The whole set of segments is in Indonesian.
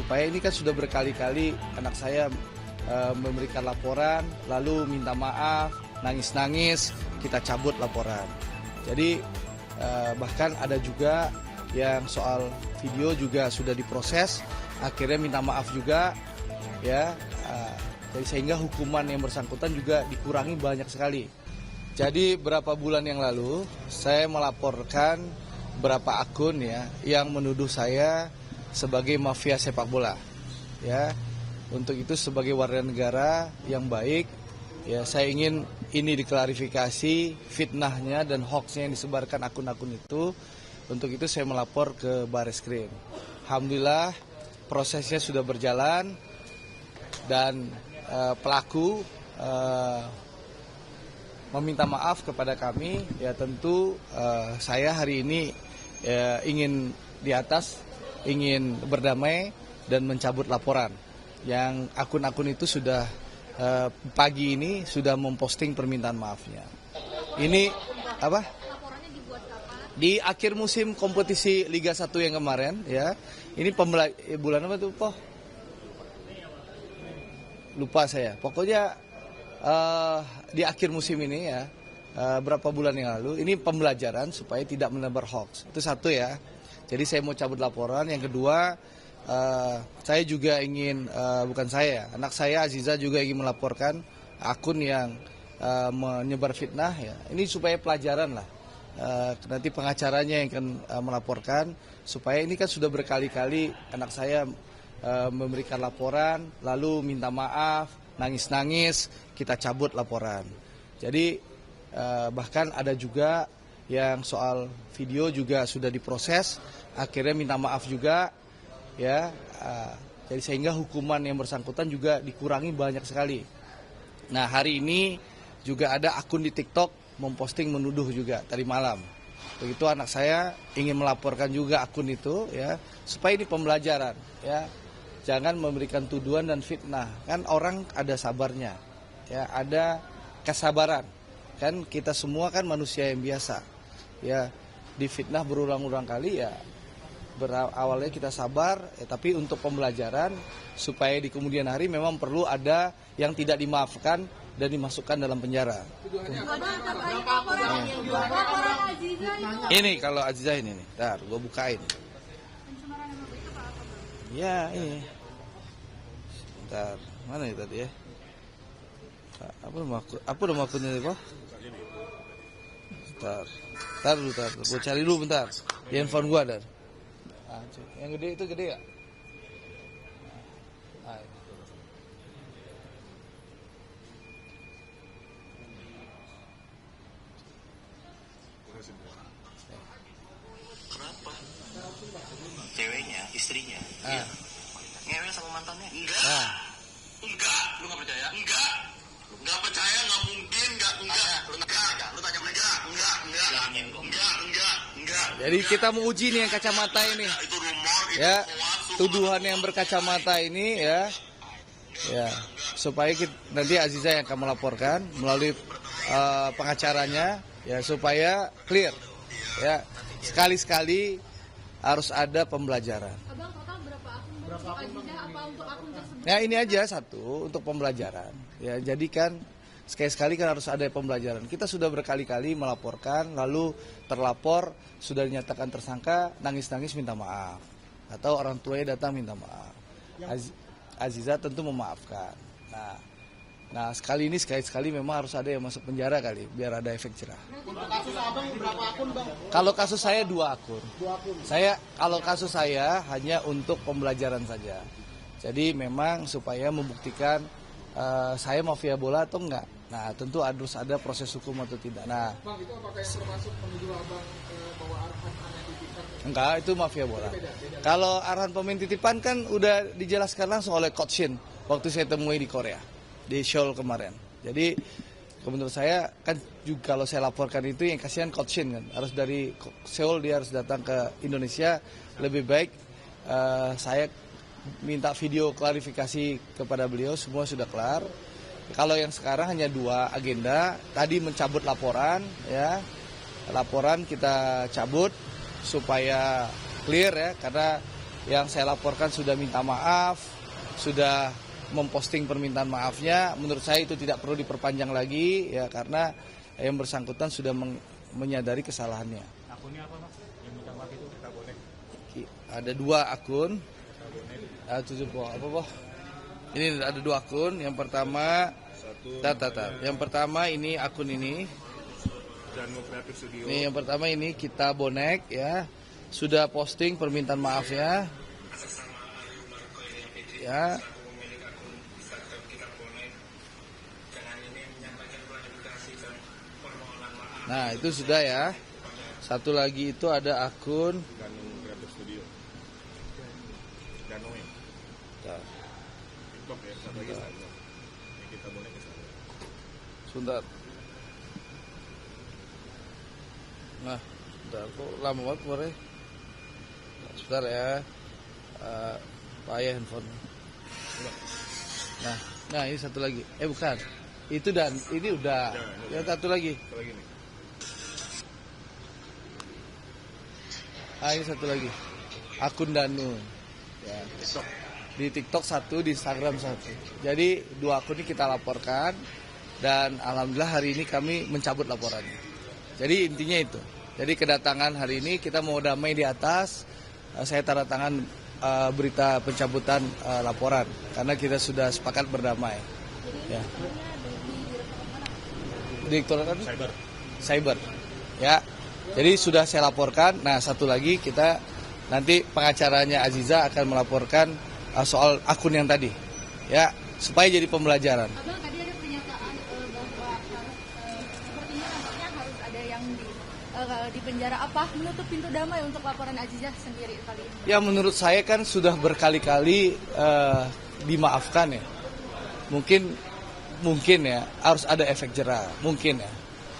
supaya ini kan sudah berkali-kali anak saya memberikan laporan, lalu minta maaf, nangis-nangis, kita cabut laporan. Jadi bahkan ada juga yang soal video juga sudah diproses, akhirnya minta maaf juga, ya. Jadi sehingga hukuman yang bersangkutan juga dikurangi banyak sekali. Jadi beberapa bulan yang lalu saya melaporkan beberapa akun ya yang menuduh saya sebagai mafia sepak bola. Ya. Untuk itu sebagai warga negara yang baik, ya saya ingin ini diklarifikasi fitnahnya dan hoaxnya yang disebarkan akun-akun itu. Untuk itu saya melapor ke Bareskrim. Alhamdulillah prosesnya sudah berjalan dan pelaku meminta maaf kepada kami. Ya tentu saya hari ini ingin di atas, ingin berdamai dan mencabut laporan. Yang akun-akun itu sudah pagi ini sudah memposting permintaan maafnya. Ini apa? Laporannya dibuat kapan? Di akhir musim kompetisi Liga 1 yang kemarin ya. Ini bulan apa tuh, Poh? Lupa saya. Pokoknya di akhir musim ini ya, berapa bulan yang lalu, ini pembelajaran supaya tidak menebar hoax. Itu satu ya. Jadi saya mau cabut laporan. Yang kedua, saya juga ingin, bukan saya, anak saya Aziza juga ingin melaporkan akun yang menyebar fitnah ya. Ini supaya pelajaran lah. Nanti pengacaranya yang akan melaporkan, supaya ini kan sudah berkali-kali anak saya memberikan laporan, lalu minta maaf, nangis-nangis, kita cabut laporan. Jadi bahkan ada juga yang soal video juga sudah diproses, akhirnya minta maaf juga, ya. Jadi sehingga hukuman yang bersangkutan juga dikurangi banyak sekali. Nah hari ini juga ada akun di TikTok memposting menuduh juga tadi malam. Begitu anak saya ingin melaporkan juga akun itu, ya, supaya ini pembelajaran, ya. Jangan memberikan tuduhan dan fitnah. Kan orang ada sabarnya, ya, ada kesabaran. Kan kita semua kan manusia yang biasa, ya. Difitnah berulang-ulang kali ya. Awalnya kita sabar, ya, tapi untuk pembelajaran supaya di kemudian hari memang perlu ada yang tidak dimaafkan dan dimasukkan dalam penjara. Ini kalau Aziza ini nih, ntar gue bukain. Ya ini, ntar mana ya tadi ya? Apa nama akunnya nih, Pak? Ntar dulu, gue cari dulu bentar. Di handphone gue ada. Yang gede itu gede ya? Kenapa? Ceweknya, istrinya, ngewe sama mantannya? Enggak. Enggak, lu nggak percaya? Enggak percaya, nggak mungkin, enggak. Lu tanya mereka, enggak. Jadi kita mau uji nih yang kacamata ini. Itu rumor, itu Ya, hoax, tuduhan yang berkacamata ini ya, supaya nanti Aziza yang akan melaporkan melalui pengacaranya, ya, supaya clear, ya. Sekali-sekali harus ada pembelajaran. Abang total berapa akun? Berapa akun? Apa untuk akun tersebut? Ya ini aja satu untuk pembelajaran. Ya jadi kan sekali-sekali kan harus ada pembelajaran. Kita sudah berkali-kali melaporkan, lalu terlapor sudah dinyatakan tersangka, nangis-nangis minta maaf, atau orang tuanya datang minta maaf. Aziza tentu memaafkan. Nah sekali memang harus ada yang masuk penjara kali, biar ada efek jerah. Untuk kasus abang berapa akun, Bang? Kalau kasus saya 2 akun. 2 akun. Kalau kasus saya hanya untuk pembelajaran saja. Jadi memang supaya membuktikan saya mafia bola atau enggak. Nah tentu harus ada proses hukum atau tidak. Nah, Bang, itu apakah yang termasuk menuduh abang bahwa Arhan aneh titipan? enggak, itu mafia bola. Kalau arahan pemain titipan kan udah dijelaskan langsung oleh Coach Shin waktu saya temui di Korea, di Seoul kemarin. Jadi menurut saya kan juga kalau saya laporkan itu yang kasihan Coach Shin kan. Harus dari Seoul dia harus datang ke Indonesia. Lebih baik saya minta video klarifikasi kepada beliau, semua sudah kelar. Kalau yang sekarang hanya 2 agenda, tadi mencabut laporan, ya. Laporan kita cabut supaya clear ya, karena yang saya laporkan sudah minta maaf, sudah memposting permintaan maafnya. Menurut saya itu tidak perlu diperpanjang lagi ya, karena yang bersangkutan sudah menyadari kesalahannya. Akunnya apa Pak? Yang minta maaf itu kita boleh. Ada 2 akun. Ini ada 2 akun. Yang pertama, yang pertama ini akun ini. Ini yang pertama ini kita bonek ya. Sudah posting permintaan maafnya. Ya. Nah, itu sudah ya. Satu lagi itu ada akun Sebentar. Nah, sebentar, kok lama banget kemarin. Sebentar ya, payah handphone. Nah ini satu lagi. Bukan, itu dan ini udah. Yang satu lagi. Ini satu lagi. Akun Danu. Ya. Di TikTok 1, di Instagram 1. Jadi 2 akun ini kita laporkan dan alhamdulillah hari ini kami mencabut laporannya. Jadi intinya itu. Jadi kedatangan hari ini kita mau damai di atas. Saya tanda tangan berita pencabutan laporan karena kita sudah sepakat berdamai. Ya. Direktorat Cyber. Ya. Jadi sudah saya laporkan. Nah, satu lagi kita nanti pengacaranya Aziza akan melaporkan soal akun yang tadi. Ya, supaya jadi pembelajaran. Abang, tadi ada pernyataan bahwa sepertinya nampaknya harus ada yang di penjara. Apa menutup pintu damai untuk laporan Aziza sendiri kali ini? Ya, menurut saya kan sudah berkali-kali dimaafkan ya. Mungkin ya harus ada efek jera, mungkin ya.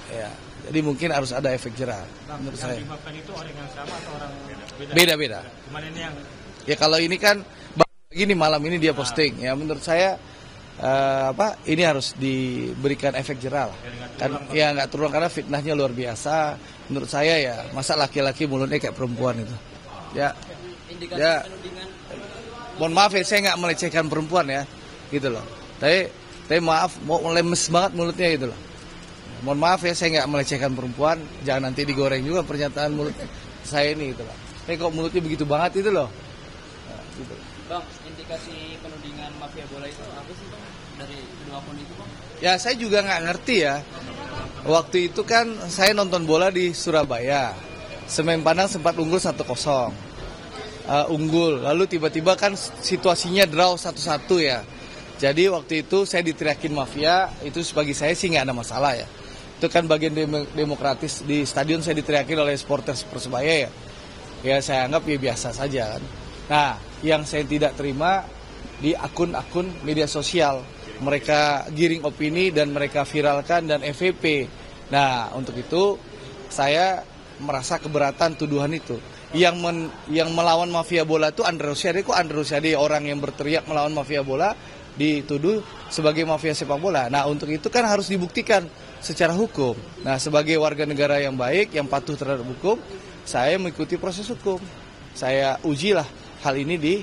Ya, jadi mungkin harus ada efek jera. Menurut saya. Yang dimaafkan itu orang yang sama atau orang beda? Beda-beda. Cuman ini yang ya kalau ini kan gini malam ini dia posting ya, menurut saya ini harus diberikan efek jera lah. Kan ya nggak terulang karena fitnahnya luar biasa. Menurut saya ya, masa laki-laki mulutnya kayak perempuan itu. Ya. Ya. Mohon maaf ya, saya nggak melecehkan perempuan ya. Gitu loh. Tapi maaf, mau lemes banget mulutnya gitu loh. Mohon maaf ya, saya nggak melecehkan perempuan. Jangan nanti digoreng juga pernyataan mulut saya ini gitu loh. Tapi kok mulutnya begitu banget itu loh. Nah, gitu. Bang, indikasi penudingan mafia bola itu apa sih Bang dari kedua akun itu Bang? Ya saya juga nggak ngerti ya. Waktu itu kan saya nonton bola di Surabaya. Semen Padang sempat unggul 1-0. Unggul, lalu tiba-tiba kan situasinya draw 1-1 ya. Jadi waktu itu saya diteriakin mafia, itu bagi saya sih nggak ada masalah ya. Itu kan bagian demokratis, di stadion saya diteriakin oleh supporter Persebaya ya. Ya saya anggap ya biasa saja kan. Nah, yang saya tidak terima di akun-akun media sosial. Mereka giring opini dan mereka viralkan dan FVP. Nah, untuk itu saya merasa keberatan tuduhan itu. Yang melawan mafia bola itu Andre Rosiade. Kok Andre Rosiade orang yang berteriak melawan mafia bola dituduh sebagai mafia sepak bola. Nah, untuk itu kan harus dibuktikan secara hukum. Nah, sebagai warga negara yang baik, yang patuh terhadap hukum, saya mengikuti proses hukum. Saya ujilah hal ini di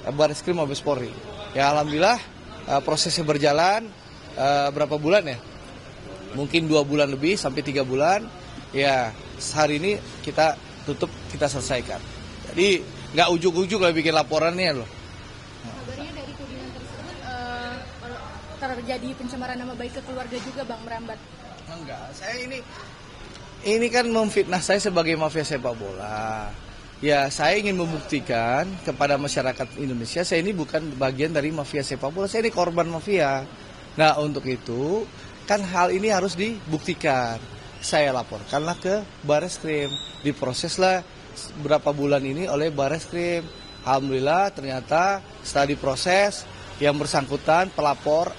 Barreskrim Mabes Polri. Ya, alhamdulillah prosesnya berjalan berapa bulan ya? Mungkin 2 bulan lebih sampai 3 bulan. Ya, hari ini kita tutup, kita selesaikan. Jadi nggak ujuk-ujuk lah bikin laporannya loh. Kabarnya dari tudingan tersebut terjadi pencemaran nama baik ke keluarga juga Bang, merambat. Enggak, saya ini kan memfitnah saya sebagai mafia sepak bola. Ya, saya ingin membuktikan kepada masyarakat Indonesia saya ini bukan bagian dari mafia sepak bola, saya ini korban mafia. Nah, untuk itu kan hal ini harus dibuktikan. Saya laporkanlah ke Barreskrim, diproseslah berapa bulan ini oleh Barreskrim. Alhamdulillah ternyata setelah diproses yang bersangkutan terlapor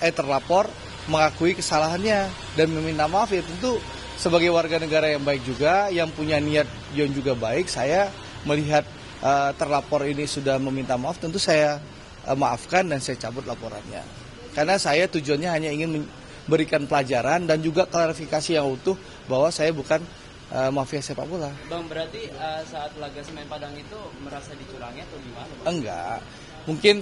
mengakui kesalahannya dan meminta maaf. Ya tentu sebagai warga negara yang baik juga, yang punya niat yang juga baik, saya melihat terlapor ini sudah meminta maaf, tentu saya maafkan dan saya cabut laporannya. Karena saya tujuannya hanya ingin memberikan pelajaran dan juga klarifikasi yang utuh bahwa saya bukan mafia sepak bola. Bang, berarti saat laga Semen Padang itu merasa dicurangi atau gimana, Bang? Enggak, mungkin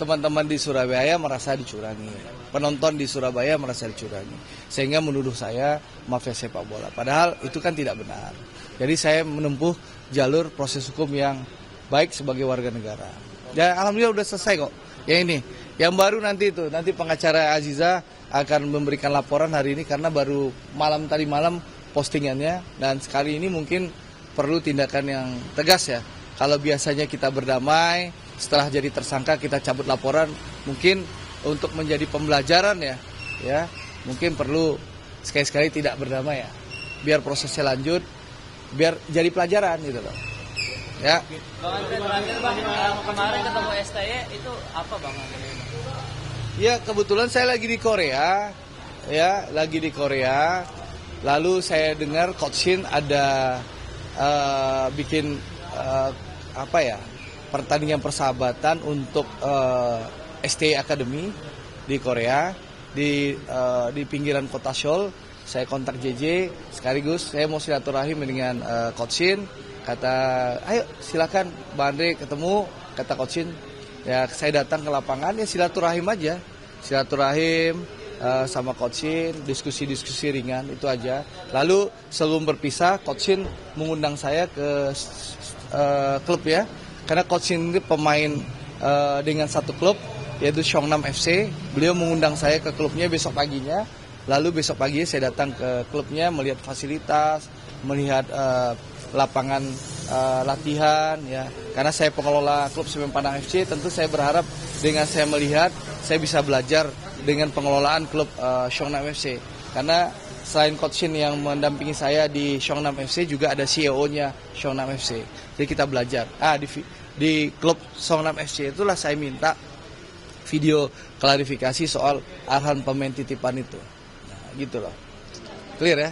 teman-teman di Surabaya merasa dicurangi, penonton di Surabaya merasa dicurangi, sehingga menuduh saya mafia sepak bola. Padahal itu kan tidak benar. Jadi saya menempuh jalur proses hukum yang baik sebagai warga negara. Dan alhamdulillah udah selesai kok. Yang ini, yang baru nanti pengacara Aziza akan memberikan laporan hari ini karena baru tadi malam postingannya, dan sekali ini mungkin perlu tindakan yang tegas ya. Kalau biasanya kita berdamai, setelah jadi tersangka kita cabut laporan, mungkin untuk menjadi pembelajaran ya mungkin perlu sekali-sekali tidak berdamai ya, biar prosesnya lanjut, biar jadi pelajaran gitu loh. Ya. Bang Andre, terakhir Bang, kemarin ketemu STY itu apa Bang? Ya kebetulan saya lagi di Korea, lalu saya dengar Coach Shin ada bikin pertandingan persahabatan untuk STY Academy di Korea, di pinggiran kota Seoul. Saya kontak JJ, sekaligus saya mau silaturahim dengan Coach Shin. Kata, ayo silakan Bang Andre ketemu, kata Coach Shin. Ya saya datang ke lapangan, ya silaturahim aja, sama Coach Shin, diskusi-diskusi ringan, itu aja. Lalu sebelum berpisah, Coach Shin mengundang saya ke klub ya, karena Coach Shin ini pemain dengan satu klub, yaitu Seongnam FC. Beliau mengundang saya ke klubnya besok paginya. Lalu besok pagi saya datang ke klubnya, melihat fasilitas, melihat lapangan latihan ya. Karena saya pengelola klub Semen Padang FC, tentu saya berharap dengan saya melihat, saya bisa belajar dengan pengelolaan klub Seongnam FC. Karena selain Coach Shin yang mendampingi saya di Seongnam FC, juga ada CEO-nya Seongnam FC. Jadi kita belajar. Di klub Seongnam FC itulah saya minta video klarifikasi soal arahan pemain titipan itu. Nah, gitu loh. Clear ya?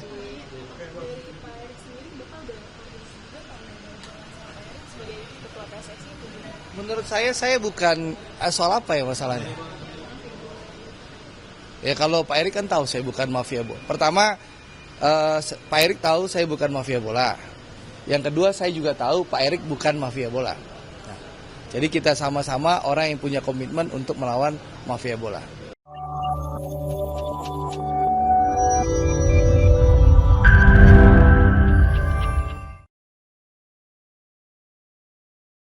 Menurut saya bukan soal apa ya masalahnya. Ya kalau Pak Erik kan tahu saya bukan mafia bola. Pertama, Pak Erik tahu saya bukan mafia bola. Yang kedua, saya juga tahu Pak Erik bukan mafia bola. Nah, jadi kita sama-sama orang yang punya komitmen untuk melawan mafia bola.